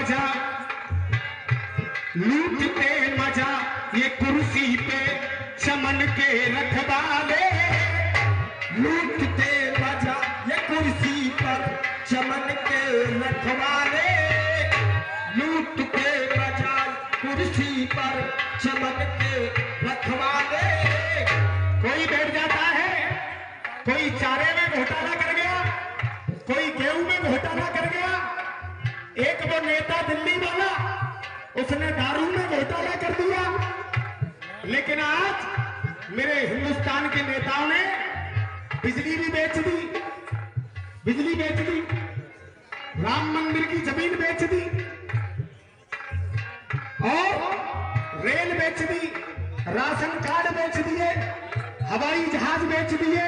मजा, लूटते मजा ये कुर्सी पे चमन के रखवाले, लूटते मजा ये कुर्सी पर चमन के रखवाले, लूटते मजा कुर्सी पर चमन के रखवाले। कोई बैठ जाता है, कोई चारे में घोटाला कर गया, कोई गेहूं में घोटाला कर गया। एक वो नेता दिल्ली वाला, उसने दारू में घोटाला कर दिया। लेकिन आज मेरे हिंदुस्तान के नेताओं ने बिजली भी बेच दी, बिजली बेच दी, राम मंदिर की जमीन बेच दी और रेल बेच दी, राशन कार्ड बेच दिए, हवाई जहाज बेच दिए,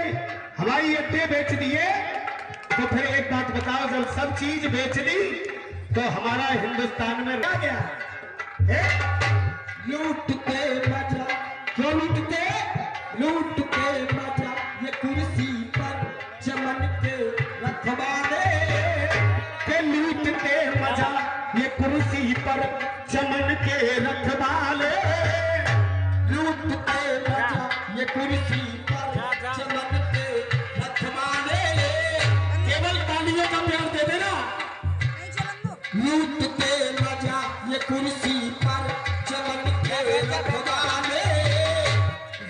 हवाई अड्डे बेच दिए। तो फिर एक बात बताओ, जब सब चीज बेच दी तो हमारा हिंदुस्तान में रह गया है? लूटते मजा, क्यों लूटते? लूटते मजा ये कुर्सी पर चमन के रखवाले, के लूटते मजा ये कुर्सी पर चमन के रखवाले, लूटते मजा ये कुर्सी पर चमन के रखवाले। केवल तालियों का प्यार दे देना। लूटते मजा ये कुर्सी पर चमन के रखवाले,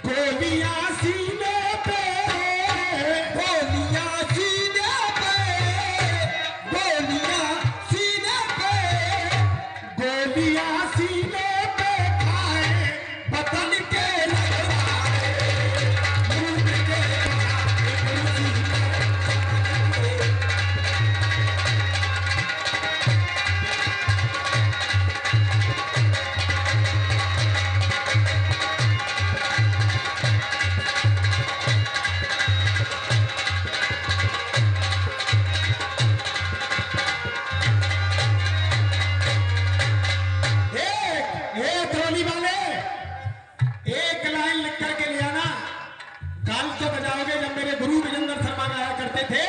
गोलियां सीने पे, गोलियां सीने पे, गोलियां सीने पे, गोलियां सीने पे खाए वतन के रखवाले, लूटते मजा ये कुर्सी पर ट्रॉली वाले, एक लाइन लिख करके ले आना। गाल तो बजाओगे, जब मेरे गुरु विजेंद्र शर्मा गाया करते थे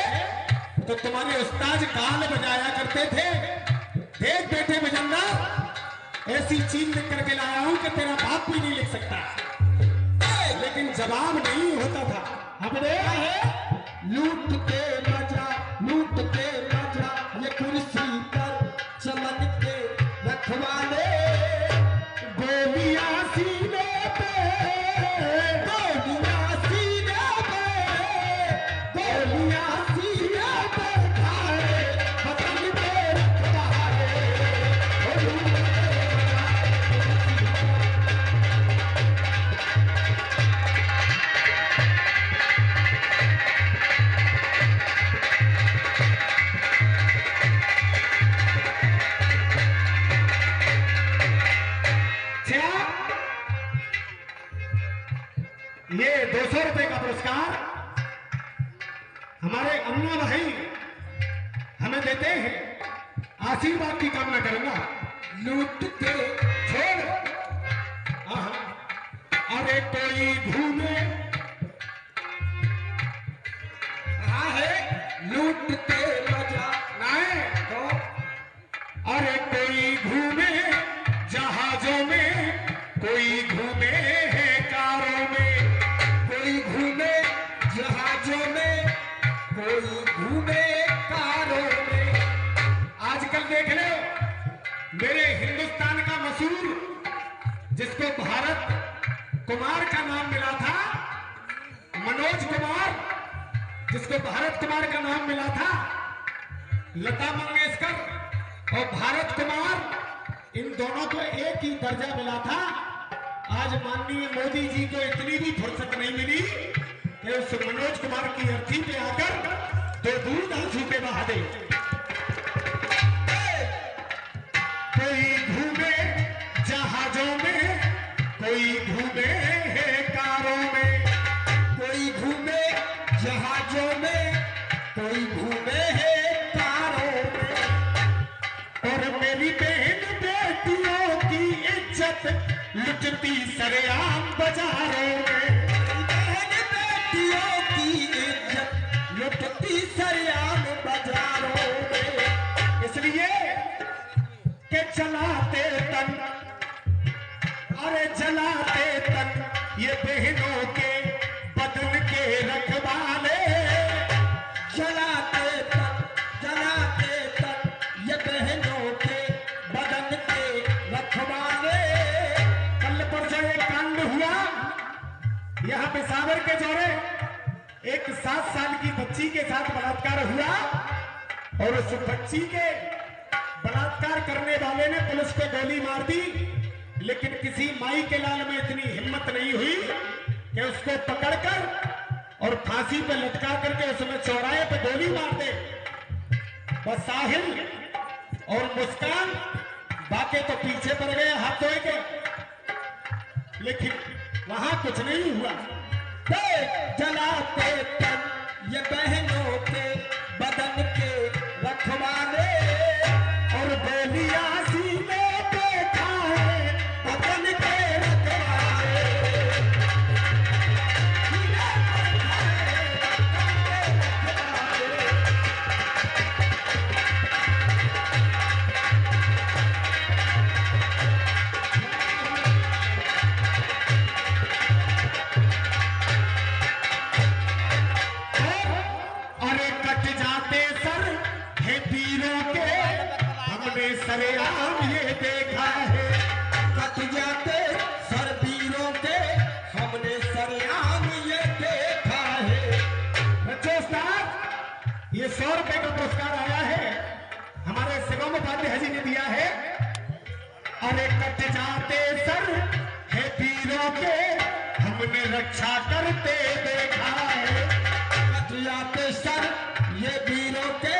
तो तुम्हारे उस्ताद गाल बजाया करते थे। देख बेटे विजेंद्र, ऐसी चीज लिख करके लाया हूं कि तेरा बाप भी नहीं लिख सकता, लेकिन जवाब नहीं होता था। हमने लूटते मजा, लूटते मजा ये कुर्सी पर चमन के रखवाले, गोलियां सीने पे, गोलियां सीने पे, गोलियां सीने पे खाए वतन के रखवाले। ये 200 रुपए का पुरस्कार हमारे अन्ना भाई हमें देते हैं। आशीर्वाद की कामना करूंगा। लूटते छोड़, अरे कोई घूमे, हाँ है लूटते मजा नाए तो अरे कोई घूमे जहाजों में, कोई घूमे है कारों में, कोई घूमे जहाजों में, कोई घूमे कारों में। आजकल देख लो, मेरे हिंदुस्तान का मशहूर, जिसको भारत कुमार का नाम मिला था, मनोज कुमार, जिसको भारत कुमार का नाम मिला था, लता मंगेशकर और भारत कुमार, इन दोनों को एक ही दर्जा मिला था। आज माननीय मोदी जी को इतनी भी फुर्सत नहीं मिली कि उस मनोज कुमार की अर्थी पे आकर दो दूध आंसू पे बहा दे। कोई घूमे जहाजों में, कोई घूमे है कारों में, कोई घूमे जहाजों में, कोई घूमे है कारों में। और मेरी बहन बेटियों की इज्जत लुटती सरेआम बाजारों में। बहन बेटियों की इज्जत लुटती सरेआम बाजारों में। इसलिए जलाते तन, अरे जलाते तन ये बहनों के बदन के रखवाले, जलाते तन ये बहनों के बदन के रखवाले। कल परसों एक कांड हुआ यहाँ पे सावर के जोरे, एक 7 साल की बच्ची के साथ बलात्कार हुआ और उस बच्ची के बलात्कार करने वाले ने पुलिस को गोली मार दी, लेकिन किसी माई के लाल में इतनी हिम्मत नहीं हुई कि उसको पकड़कर और फांसी पे लटका करके उसमें चौराहे पे गोली मार दे। बस साहिल और मुस्कान बाकी तो पीछे पड़ गए हाथ धोए के, लेकिन वहां कुछ नहीं हुआ। जलाते तन ये बहनों के बदन के रखवाले, और बोलिया सीने पे खाए बदन के रखवाले। अरे कट जाते सर है वीरों के, हमने सरेआम ये देखा है। कट जाते सर वीरों के, हमने सरेआम ये देखा है। बच्चों उस्ताद, ये 100 रुपए का पुरस्कार आया है, हमारे शिवम उपाध्याय जी ने दिया है। अरे कट जाते सर है वीरों के, हमने रक्षा करते देखा है। कट जाते सर ये वीरों के,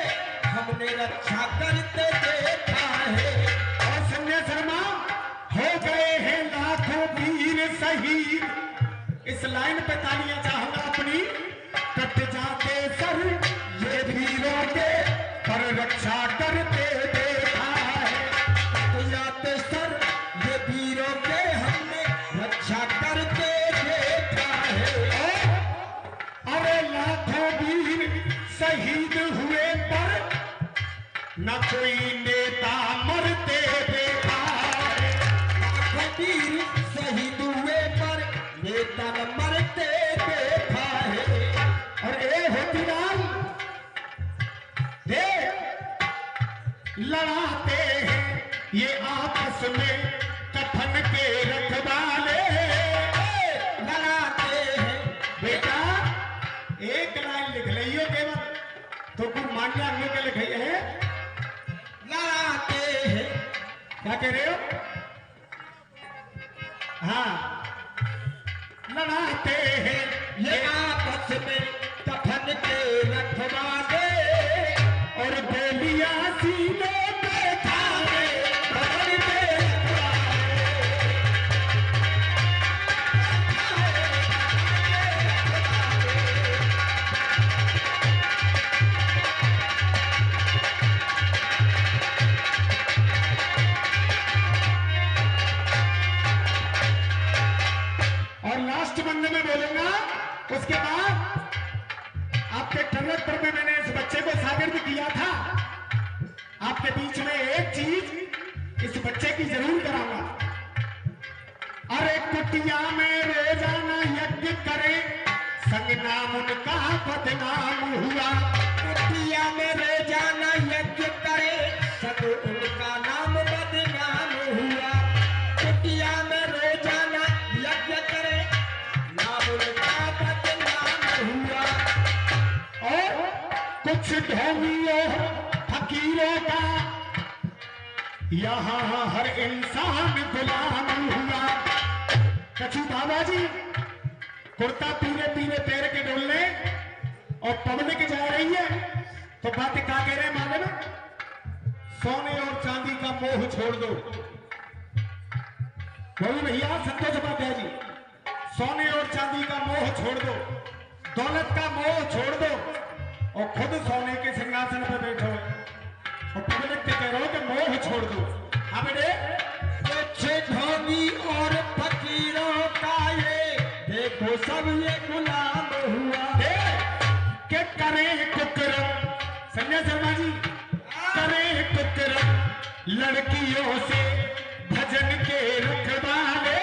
हमने रक्षा करते देखा है। और संजय शर्मा, हो गए हैं लाखों वीर शहीद। इस लाइन पे तालियां चाहूंगा अपनी। कट जाते सर ये वीरों के, पर रक्षा करते देखा है। कट जाते सर ये वीरों के, हमने रक्षा करते देखा है। अरे लाखों वीर शहीद हुए पर न कोई नेता मरते देखा है। वीर शहीद हुए पर नेता न मरते देखा है। और ए होतीलाल देख, लड़ाते हैं ये आपस में कफन के रखवाले, लड़ाते हैं बेटा एक लाइन लिख लियो केवल, तो कुछ मान्या हम लोग के लिखे है। लड़ाते हैं। क्या कह रहे हो? हाँ, लड़ाते हैं ये आपस में कफन के रखवाले, और गोलियां सीने पे खाए बदन के रखवाले। और लास्ट बंदे में बोलूंगा, उसके बाद आपके टर्नट पर में मैंने इस बच्चे को शागिर्द किया था। आपके बीच में एक चीज इस बच्चे की जरूर कराऊंगा। अरे कुटिया में रोजाना यज्ञ करे, संग नाम उनका बदनाम हुआ। कुटिया में रोजाना यज्ञ करे, सब उनका नाम बदनाम हुआ। कुटिया में रोजाना यज्ञ करे, नाम उनका बदनाम हुआ। और कुछ ढोंगियों फकीरों का यहाँ हर इंसान गुलाम हुआ। कछु बाबा जी कुर्ता पीले पीले पैर के डोलने और पब्लिक जा रही है, तो बात क्या कह रहे हैं मालूम है? सोने और चांदी का मोह छोड़ दो। बोलो भैया संतोष उपाध्याय जी, सोने और चांदी का मोह छोड़ दो, दौलत का मोह छोड़ दो, और खुद सोने के सिंहासन पर बैठो और पब्लिक के कह रहे हो कि मोह छोड़ दो। हाँ बेटे, कुछ ढोंगी और फकीरों का ये देखो सब ये गुलाम हुआ। के करें कुकरम, संजय शर्मा जी, करें कुकरम लड़कियों से भजन के रखवाले